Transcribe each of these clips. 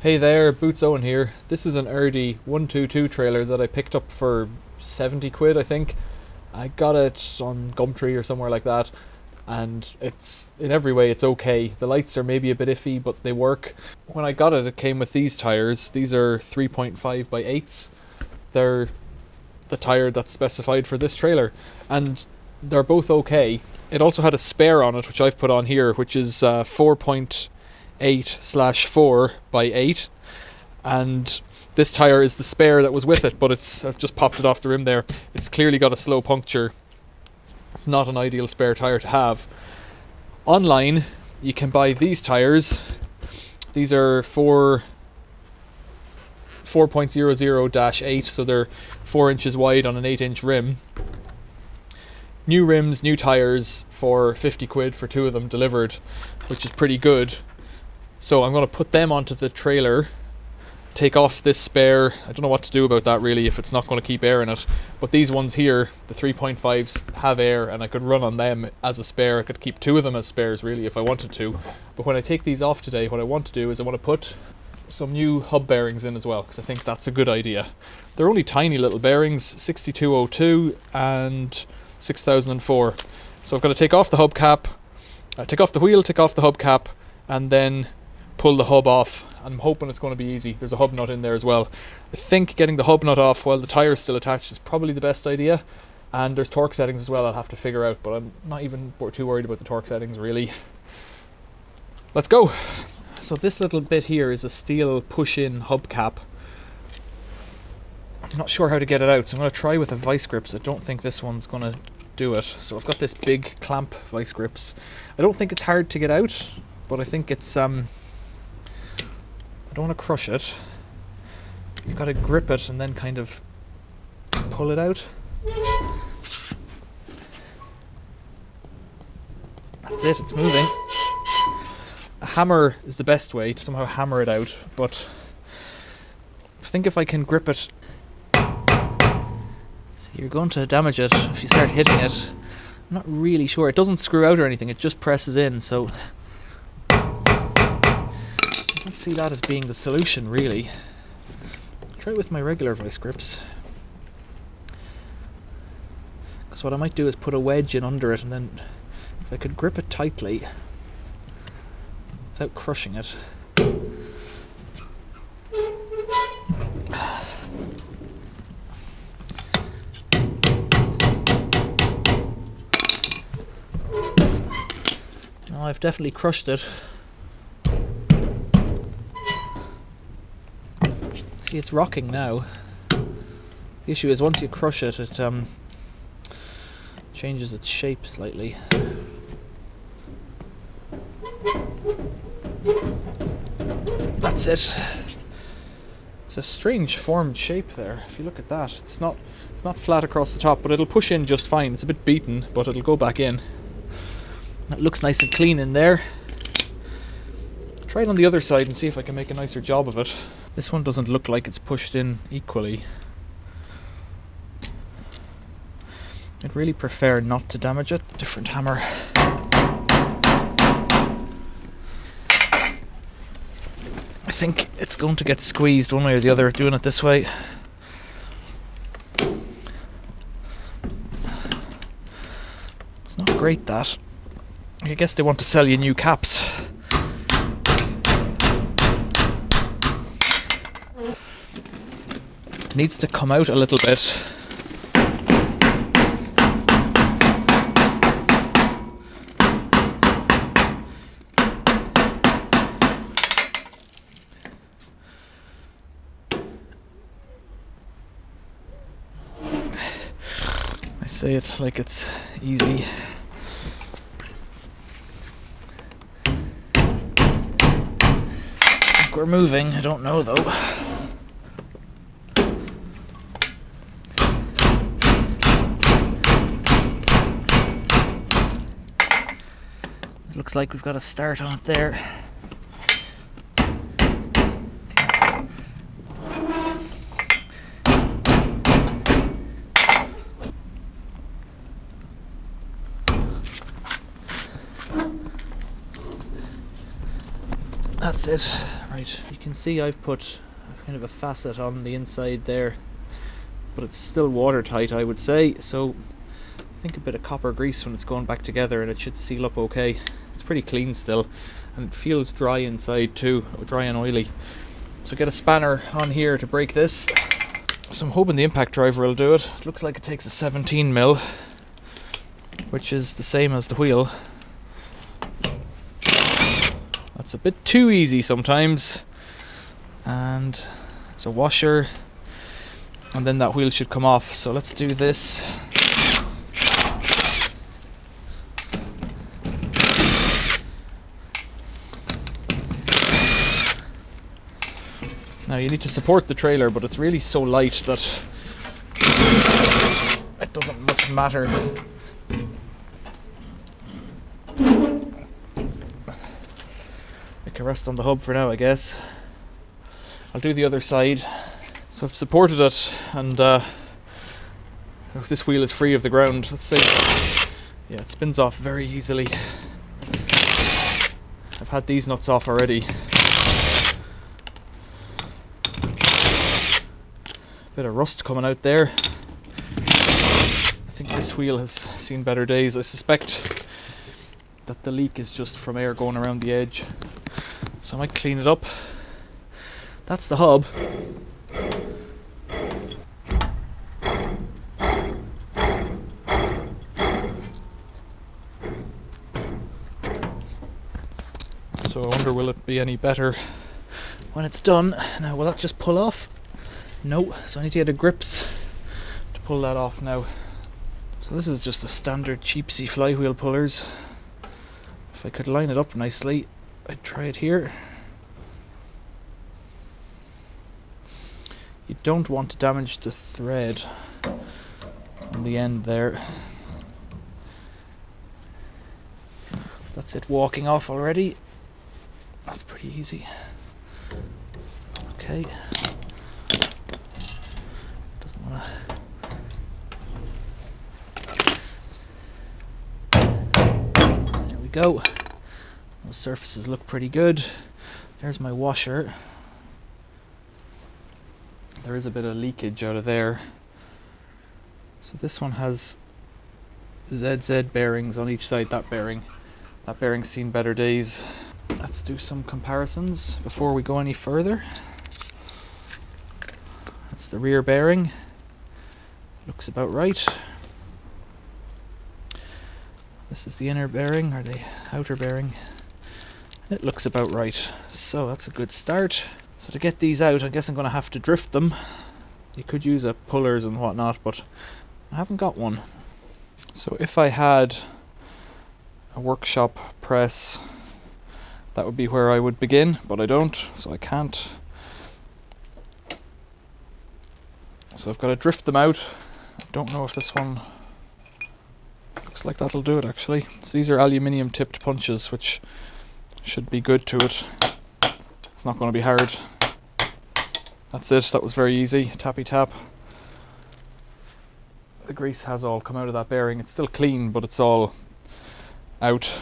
Hey there, Boots Owen here. This is an Erdé 122 trailer that I picked up for 70 quid, I think. I got it on Gumtree or somewhere like that, and it's in every way it's okay. The lights are maybe a bit iffy, but they work. When I got it, it came with these tires. These are 3.5 by 8s. They're the tire that's specified for this trailer, and they're both okay. It also had a spare on it, which I've put on here, which is 4.8/4 by 8, and this tire is the spare that was with it, but I've just popped it off the rim there. It's clearly got a slow puncture. It's not an ideal spare tire to have. Online you can buy these tires. These are 4.00-8, so they're 4 inches wide on an 8-inch rim. New rims, new tires for 50 quid for 2 of them delivered, which is pretty good. So I'm going to put them onto the trailer, take off this spare. I don't know what to do about that really, if it's not going to keep air in it. But these ones here, the 3.5s, have air, and I could run on them as a spare. I could keep 2 of them as spares really if I wanted to. But when I take these off today, what I want to do is I want to put some new hub bearings in as well, because I think that's a good idea. They're only tiny little bearings, 6202 and 6004. So I've got to take off the hubcap, take off the wheel, take off the hubcap, and then pull the hub off. I'm hoping it's going to be easy. There's a hub nut in there as well. I think getting the hub nut off while the tire's still attached is probably the best idea. And there's torque settings as well I'll have to figure out, but I'm not even too worried about the torque settings really. Let's go! So this little bit here is a steel push-in hubcap. I'm not sure how to get it out, so I'm going to try with a vice grips. I don't think this one's going to do it. So I've got this big clamp vice grips. I don't think it's hard to get out, but I think it's I don't want to crush it. You've got to grip it and then kind of pull it out. That's it, it's moving. A hammer is the best way to somehow hammer it out, but I think if I can grip it. So you're going to damage it if you start hitting it. I'm not really sure. It doesn't screw out or anything, it just presses in, so I don't see that as being the solution really. Try it with my regular vice grips. Because what I might do is put a wedge in under it, and then if I could grip it tightly without crushing it. No, I've definitely crushed it. See, it's rocking now. The issue is once you crush it, it changes its shape slightly. That's it. It's a strange formed shape there. If you look at that, it's not flat across the top, but it'll push in just fine. It's a bit beaten, but it'll go back in. That looks nice and clean in there. Try it on the other side and see if I can make a nicer job of it. This one doesn't look like it's pushed in equally. I'd really prefer not to damage it. Different hammer. I think it's going to get squeezed one way or the other doing it this way. It's not great, that. I guess they want to sell you new caps. It needs to come out a little bit. I say it like it's easy. I think we're moving, I don't know though. It looks like we've got a start on it there. That's it, Right, you can see I've put kind of a facet on the inside there, but it's still watertight, I would say, so I think a bit of copper grease when it's going back together and it should seal up okay. It's pretty clean still, and it feels dry inside too, dry and oily. So get a spanner on here to break this. So I'm hoping the impact driver will do it. It looks like it takes a 17mm, which is the same as the wheel. That's a bit too easy sometimes. And there's a washer, and then that wheel should come off. So let's do this. Now you need to support the trailer, but it's really so light that it doesn't much matter. It can rest on the hub for now, I guess. I'll do the other side. So I've supported it, and this wheel is free of the ground. Let's see. Yeah, it spins off very easily. I've had these nuts off already. Bit of rust coming out there. I think this wheel has seen better days. I suspect that the leak is just from air going around the edge. So I might clean it up. That's the hub. So I wonder, will it be any better when it's done? Now, will that just pull off? No, so I need to get a grips to pull that off now. So this is just a standard cheapsy flywheel pullers. If I could line it up nicely, I'd try it here. You don't want to damage the thread on the end there. That's it walking off already. That's pretty easy. Okay. Doesn't want to. There we go. Those surfaces look pretty good. There's my washer. There is a bit of leakage out of there. So this one has ZZ bearings on each side. That bearing's seen better days. Let's do some comparisons before we go any further. That's the rear bearing. Looks about right. This is the inner bearing, or the outer bearing. It looks about right. So that's a good start. So to get these out, I guess I'm going to have to drift them. You could use a pullers and whatnot, but I haven't got one. So if I had a workshop press, that would be where I would begin, but I don't, so I can't. So I've got to drift them out. I don't know if this one... Looks like that'll do it, actually. So these are aluminium tipped punches, which should be good to it. It's not going to be hard. That's it, that was very easy. Tappy tap. The grease has all come out of that bearing. It's still clean, but it's all out.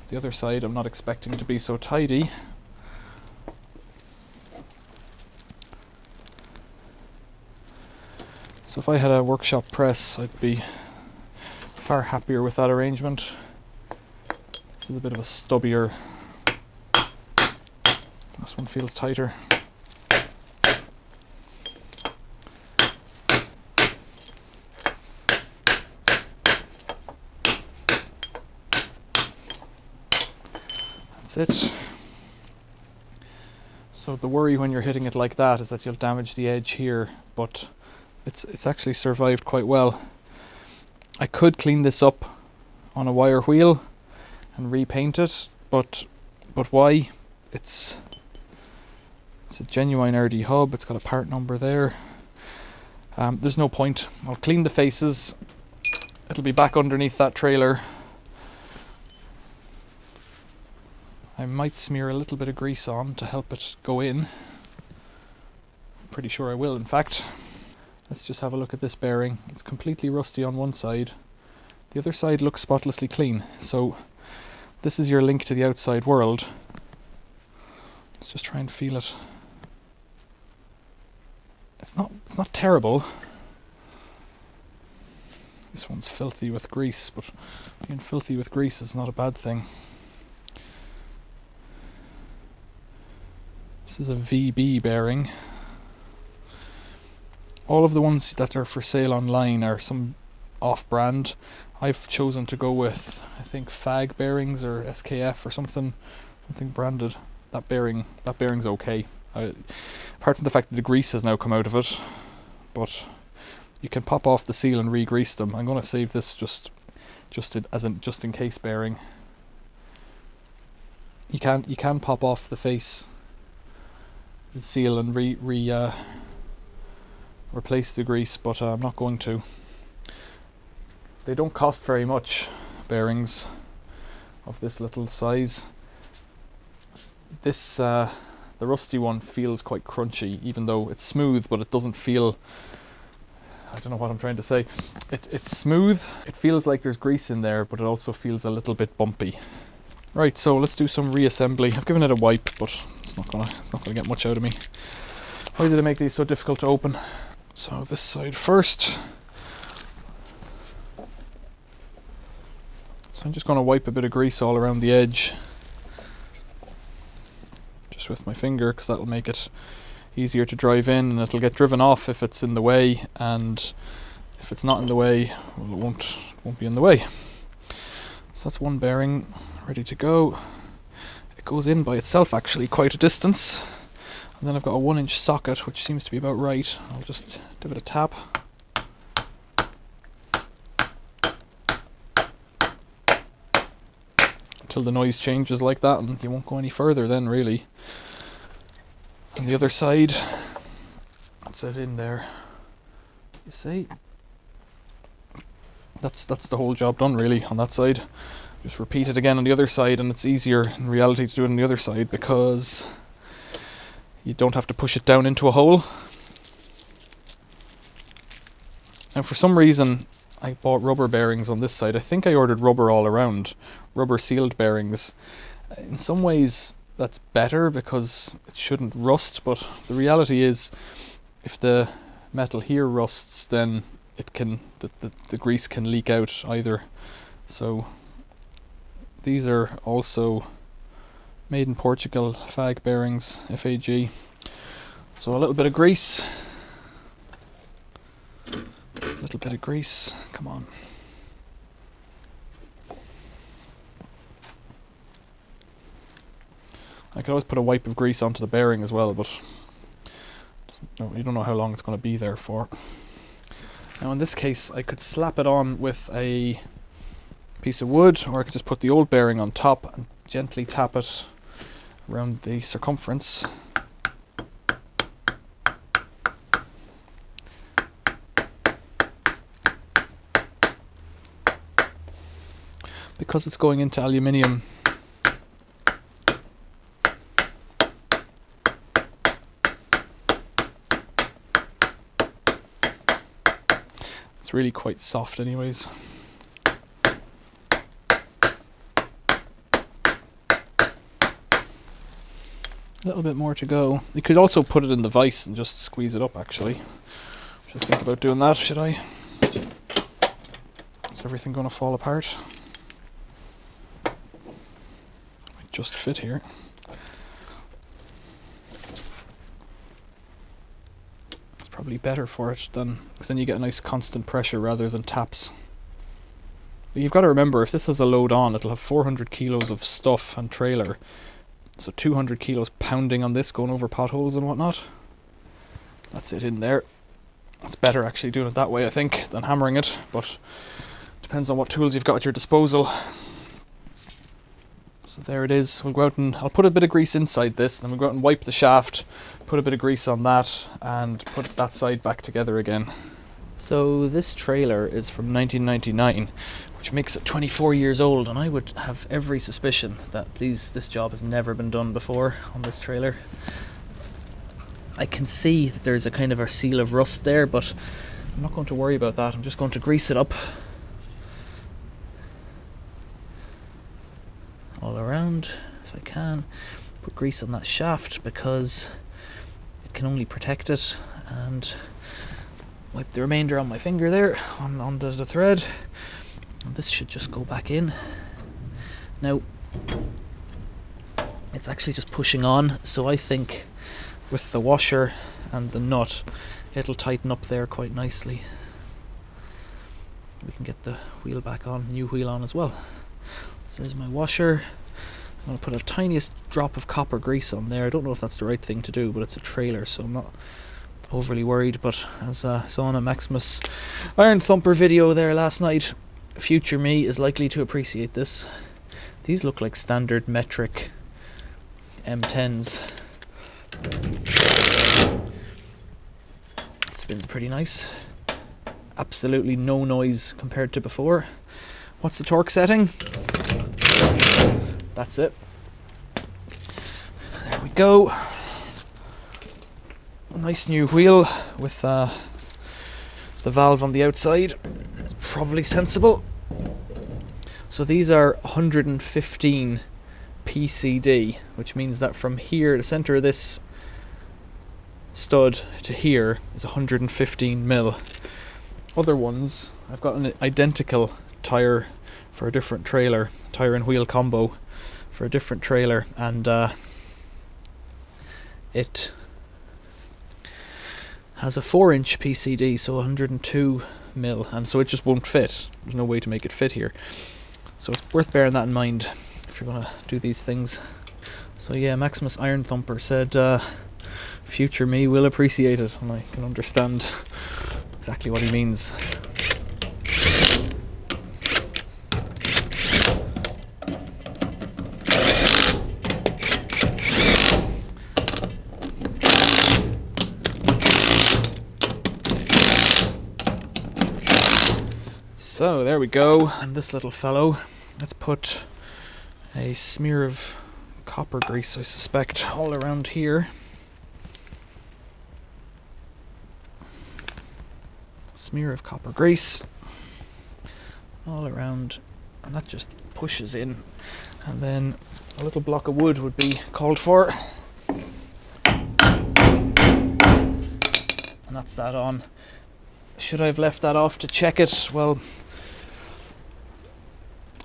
The other side I'm not expecting to be so tidy. So if I had a workshop press, I'd be far happier with that arrangement. This is a bit of a stubbier. This one feels tighter. That's it. So the worry when you're hitting it like that is that you'll damage the edge here, but it's actually survived quite well. I could clean this up on a wire wheel and repaint it, but why? It's a genuine Erdé hub. It's got a part number there. There's no point. I'll clean the faces. It'll be back underneath that trailer. I might smear a little bit of grease on to help it go in. I'm pretty sure I will, in fact. Let's just have a look at this bearing. It's completely rusty on one side. The other side looks spotlessly clean. So this is your link to the outside world. Let's Let's just try and feel it. It's not terrible. This one's filthy with grease, but being filthy with grease is not a bad thing. This is a VB bearing. All of the ones that are for sale online are some off-brand. I've chosen to go with, I think, FAG bearings or SKF or something branded. That bearing's okay. Apart from the fact that the grease has now come out of it, but you can pop off the seal and re-grease them. I'm going to save this just in case bearing. You can pop off the face, the seal, and replace the grease, but I'm not going to. They don't cost very much, bearings of this little size. This the rusty one feels quite crunchy, even though it's smooth, but it doesn't feel, I don't know what I'm trying to say. It's smooth, it feels like there's grease in there, but it also feels a little bit bumpy. Right, so let's do some reassembly. I've given it a wipe, but it's not gonna get much out of me. Why did I make these so difficult to open? So this side first. So I'm just going to wipe a bit of grease all around the edge, just with my finger, because that'll make it easier to drive in, and it'll get driven off if it's in the way, and if it's not in the way, well, it won't be in the way. So that's one bearing ready to go. It goes in by itself actually quite a distance, and then I've got a 1-inch socket which seems to be about right. I'll just give it a tap. Until the noise changes like that, and you won't go any further then, really. On the other side, that's it in there. You see? That's the whole job done, really, on that side. Just repeat it again on the other side, and it's easier in reality to do it on the other side because you don't have to push it down into a hole. And for some reason, I bought rubber bearings on this side. I think I ordered rubber all around, rubber sealed bearings. In some ways that's better because it shouldn't rust, but the reality is if the metal here rusts, then it can the grease can leak out either. So these are also made in Portugal, FAG bearings, FAG. So a little bit of grease. A little bit of grease, come on. I could always put a wipe of grease onto the bearing as well, but you don't know how long it's going to be there for. Now in this case I could slap it on with a piece of wood, or I could just put the old bearing on top and gently tap it around the circumference. Because it's going into aluminium, it's really quite soft anyways. A little bit more to go. You could also put it in the vise and just squeeze it up actually. Should I think about doing that, should I? Is everything going to fall apart? Just fit here. It's probably better for it than, because then you get a nice constant pressure rather than taps. But you've got to remember, if this has a load on, it'll have 400 kilos of stuff and trailer. So 200 kilos pounding on this, going over potholes and whatnot. That's it in there. It's better actually doing it that way, I think, than hammering it, but depends on what tools you've got at your disposal. So there it is. We'll go out and I'll put a bit of grease inside this, then we'll go out and wipe the shaft, put a bit of grease on that, and put that side back together again. So this trailer is from 1999, which makes it 24 years old, and I would have every suspicion that this job has never been done before on this trailer. I can see that there's a kind of a seal of rust there, but I'm not going to worry about that. I'm just going to grease it up all around if I can. put grease on that shaft because it can only protect it, and wipe the remainder on my finger there on the thread, and this should just go back in. Now it's actually just pushing on, so I think with the washer and the nut it'll tighten up there quite nicely. We can get the wheel back on, new wheel on as well. So there's my washer. I'm going to put a tiniest drop of copper grease on there. I don't know if that's the right thing to do, but it's a trailer, so I'm not overly worried. But as I saw on a Maximus Iron Thumper video there last night, future me is likely to appreciate this. These look like standard metric M10s. It spins pretty nice. Absolutely no noise compared to before. What's the torque setting? That's it. There we go. A nice new wheel with the valve on the outside. It's probably sensible. So these are 115 PCD, which means that from here, the center of this stud to here is 115 mil. Other ones, I've got an identical tire for a different trailer, tire and wheel combo for a different trailer, and it has a 4-inch PCD, so 102 mil, and so it just won't fit. There's no way to make it fit here. So it's worth bearing that in mind if you're going to do these things. So yeah, Maximus Iron Thumper said future me will appreciate it, and I can understand exactly what he means. So there we go, and this little fellow, let's put a smear of copper grease, I suspect, all around here. Smear of copper grease all around, and that just pushes in, and then a little block of wood would be called for, and that's that on. Should I have left that off to check it? Well,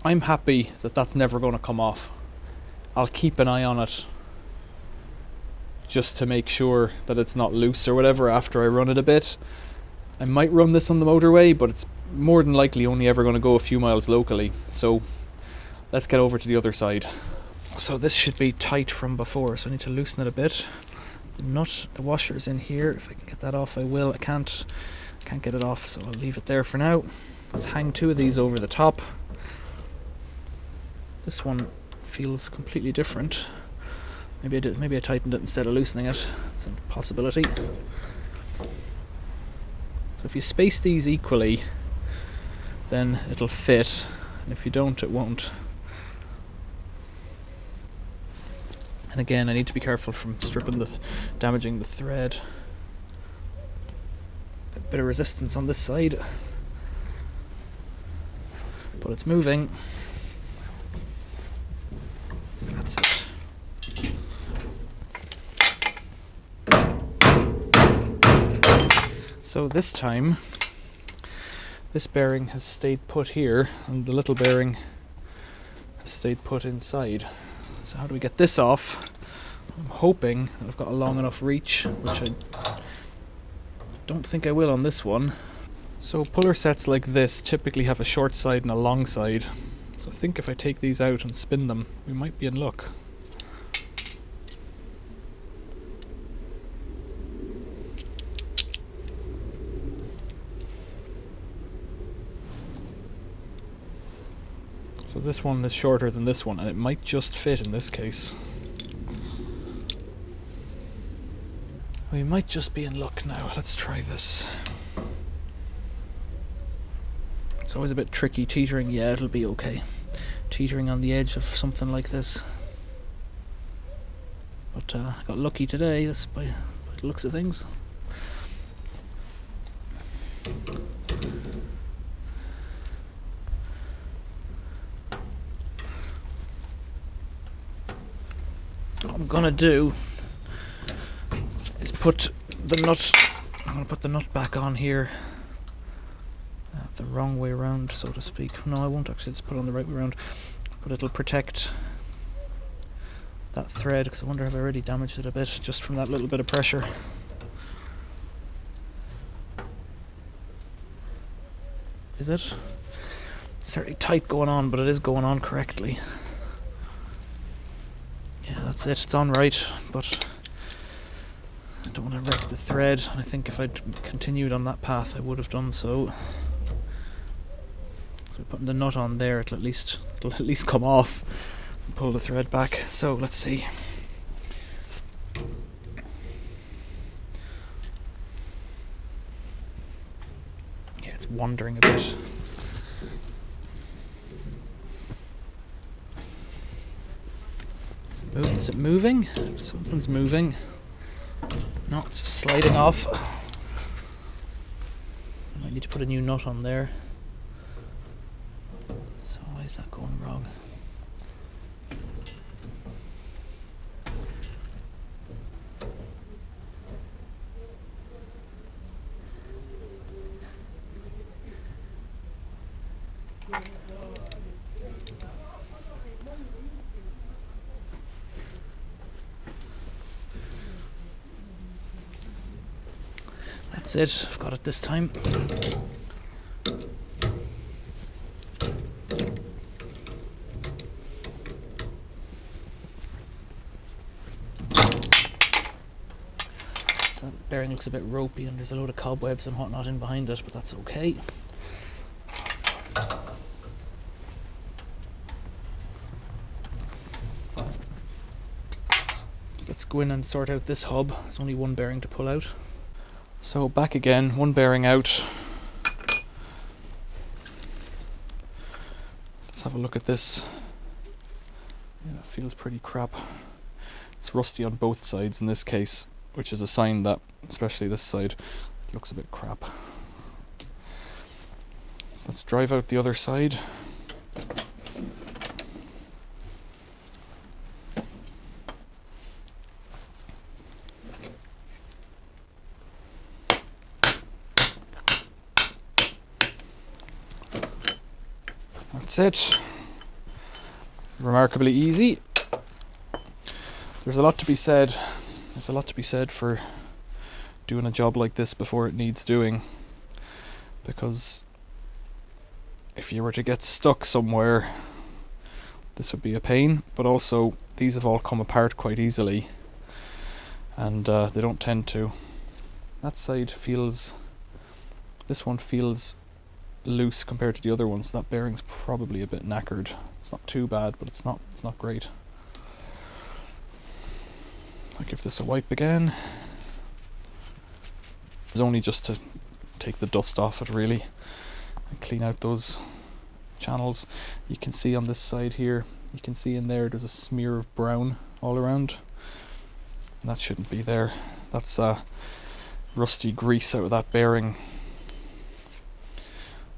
I'm happy that that's never going to come off. I'll keep an eye on it just to make sure that it's not loose or whatever after I run it a bit. I might run this on the motorway, but it's more than likely only ever going to go a few miles locally. So let's get over to the other side. So this should be tight from before, so I need to loosen it a bit. The nut, the washer's in here. If I can get that off, I will. I can't get it off, so I'll leave it there for now. Let's hang two of these over the top. This one feels completely different. Maybe I tightened it instead of loosening it. It's a possibility. So if you space these equally, then it'll fit, and if you don't, it won't. And again, I need to be careful from damaging the thread. A bit of resistance on this side, but it's moving. That's it. So this time, this bearing has stayed put here, and the little bearing has stayed put inside. So how do we get this off? I'm hoping that I've got a long enough reach, which I don't think I will on this one. So puller sets like this typically have a short side and a long side. So I think if I take these out and spin them, we might be in luck. So this one is shorter than this one, and it might just fit in this case. We might just be in luck now. Let's try this. It's always a bit tricky teetering. Yeah, it'll be okay. Teetering on the edge of something like this. But I got lucky today, that's by the looks of things. I'm gonna do is put the nut. I'm gonna put the nut back on here. The wrong way around, so to speak. No, I won't actually. Just put it on the right way around. But it'll protect that thread, because I wonder if I already damaged it a bit just from that little bit of pressure. Is it? It's certainly tight going on, but it is going on correctly. Yeah, that's it. It's on right, but I don't want to wreck the thread. And I think if I'd continued on that path, I would have done so. So putting the nut on there, it'll at least come off and pull the thread back. So let's see. Yeah, it's wandering a bit. Is it moving? Something's moving. No, it's just sliding off. I might need to put a new nut on there. So why is that going wrong? That's it, I've got it this time. So that bearing looks a bit ropey and there's a load of cobwebs and whatnot in behind it, but that's okay. So let's go in and sort out this hub. There's only one bearing to pull out. So back again, one bearing out. Let's have a look at this. Yeah, it feels pretty crap. It's rusty on both sides in this case, which is a sign that, especially this side, it looks a bit crap. So let's drive out the other side. That's it. Remarkably easy. There's a lot to be said. There's a lot to be said for doing a job like this before it needs doing. Because if you were to get stuck somewhere, this would be a pain. But also, these have all come apart quite easily. And they don't tend to. That side feels... This one feels loose compared to the other ones. That bearing's probably a bit knackered. It's not too bad, but it's not great. I'll give this a wipe again. It's only just to take the dust off it really and clean out those channels. You can see on this side here, you can see in there's a smear of brown all around. And that shouldn't be there. That's rusty grease out of that bearing.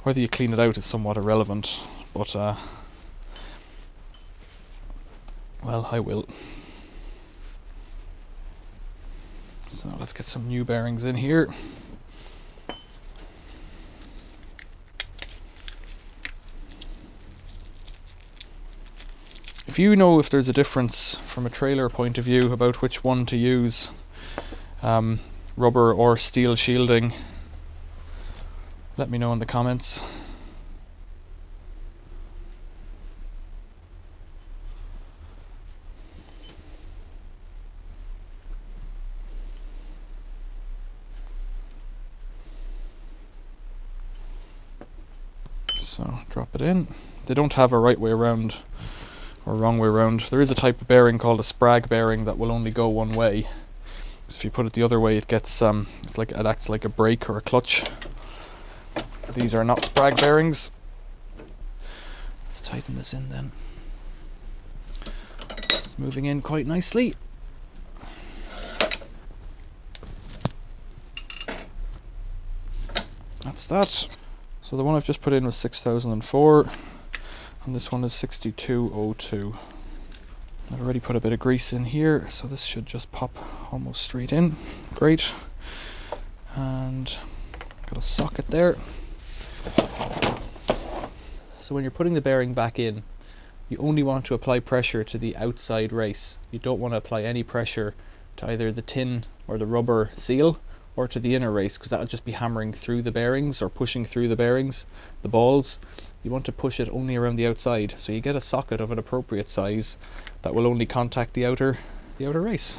Whether you clean it out is somewhat irrelevant, but well, I will. So let's get some new bearings in here. If you know if there's a difference from a trailer point of view about which one to use, rubber or steel shielding, let me know in the comments. So drop it in. They don't have a right way around or wrong way around. There is a type of bearing called a sprag bearing that will only go one way. So if you put it the other way, it gets it acts like a brake or a clutch. These are not sprag bearings. Let's tighten this in then. It's moving in quite nicely. That's that. So the one I've just put in was 6004 and this one is 6202. I've already put a bit of grease in here, so this should just pop almost straight in. Great. And got a socket there. So when you're putting the bearing back in, you only want to apply pressure to the outside race. You don't want to apply any pressure to either the tin or the rubber seal or to the inner race, because that'll just be hammering through the bearings or pushing through the bearings, the balls. You want to push it only around the outside, so you get a socket of an appropriate size that will only contact the outer race,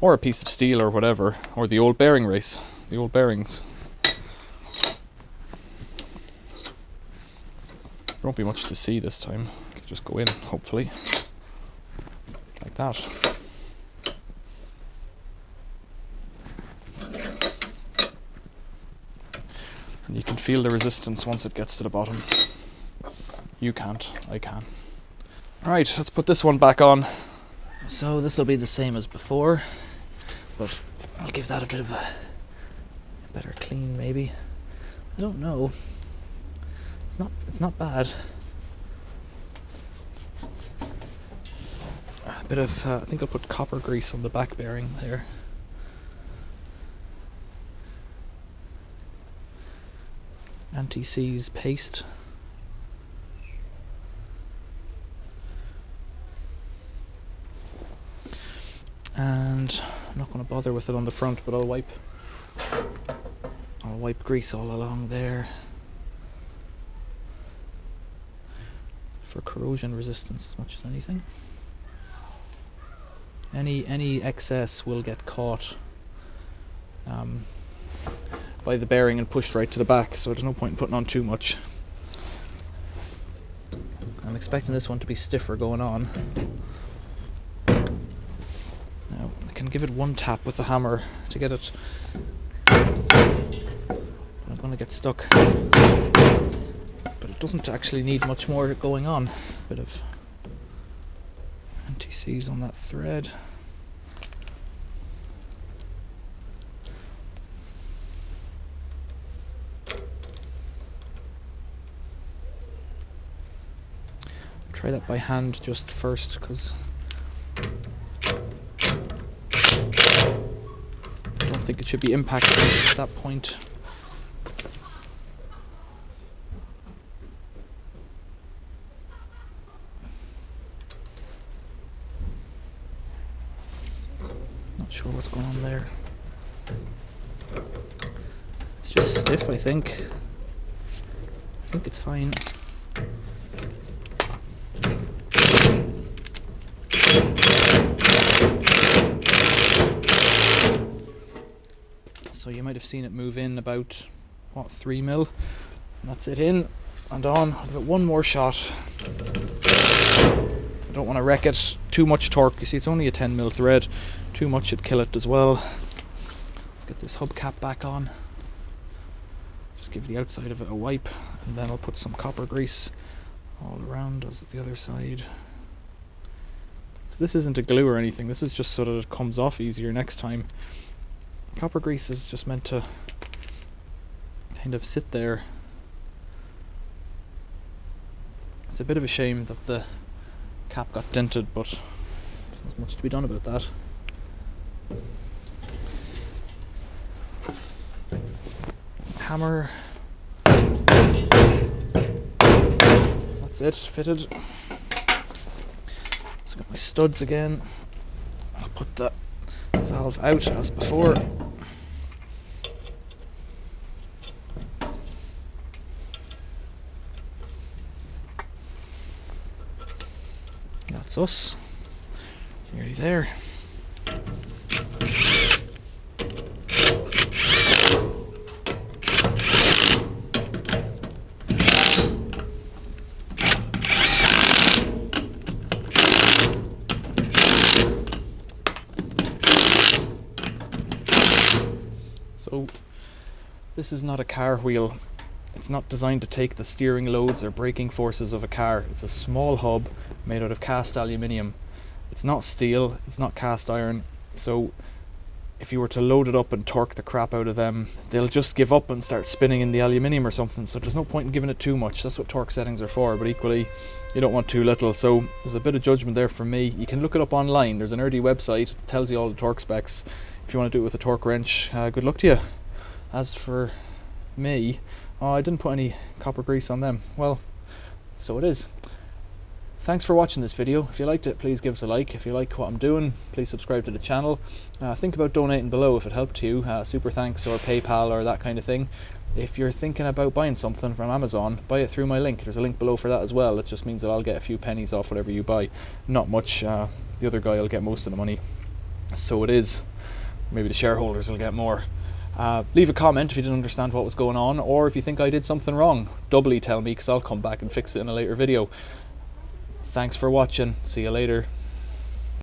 or a piece of steel or whatever, or the old bearing race, the old bearings. There won't be much to see this time. It'll just go in, hopefully, like that. And you can feel the resistance once it gets to the bottom. You can't, I can. Alright, let's put this one back on. So this will be the same as before, but I'll give that a bit of a better clean maybe. I don't know. It's not bad. A bit of I think I'll put copper grease on the back bearing there. Anti-seize paste. And I'm not going to bother with it on the front, but I'll wipe grease all along there for corrosion resistance as much as anything. Any excess will get caught by the bearing and pushed right to the back, so there's no point in putting on too much. I'm expecting this one to be stiffer going on. Now I can give it one tap with the hammer to get it, but I'm going to get stuck. But it doesn't actually need much more going on. A bit of anti-seize on that thread. Try that by hand just first, because I don't think it should be impacting at that point. Not sure what's going on there. It's just stiff, I think. I think it's fine. So you might have seen it move in about, what, 3 mil. And that's it in and on. I'll give it one more shot. I don't want to wreck it. Too much torque. You see, it's only a 10 mil thread. Too much should kill it as well. Let's get this hubcap back on. Just give the outside of it a wipe, and then I'll put some copper grease all around as the other side. So this isn't a glue or anything. This is just so that it comes off easier next time. Copper grease is just meant to kind of sit there. It's a bit of a shame that the cap got dented, but there's not much to be done about that. Hammer. That's it, fitted. Let's get my studs again. I'll put the valve out as before. That's us. Nearly there. So this is not a car wheel. It's not designed to take the steering loads or braking forces of a car. It's a small hub made out of cast aluminium. It's not steel, it's not cast iron, so if you were to load it up and torque the crap out of them, they'll just give up and start spinning in the aluminium or something, so there's no point in giving it too much. That's what torque settings are for, but equally you don't want too little, so there's a bit of judgment there from me. You can look it up online. There's an Erdé website, it tells you all the torque specs. If you want to do it with a torque wrench, good luck to you. As for me, I didn't put any copper grease on them. Well, so it is. Thanks for watching this video. If you liked it, please give us a like. If you like what I'm doing, please subscribe to the channel. Think about donating below if it helped you. Super thanks or PayPal or that kind of thing. If you're thinking about buying something from Amazon, buy it through my link. There's a link below for that as well. It just means that I'll get a few pennies off whatever you buy. Not much. The other guy will get most of the money. So it is. Maybe the shareholders will get more. Leave a comment if you didn't understand what was going on, or if you think I did something wrong, doubly tell me, because I'll come back and fix it in a later video. Thanks for watching. See you later.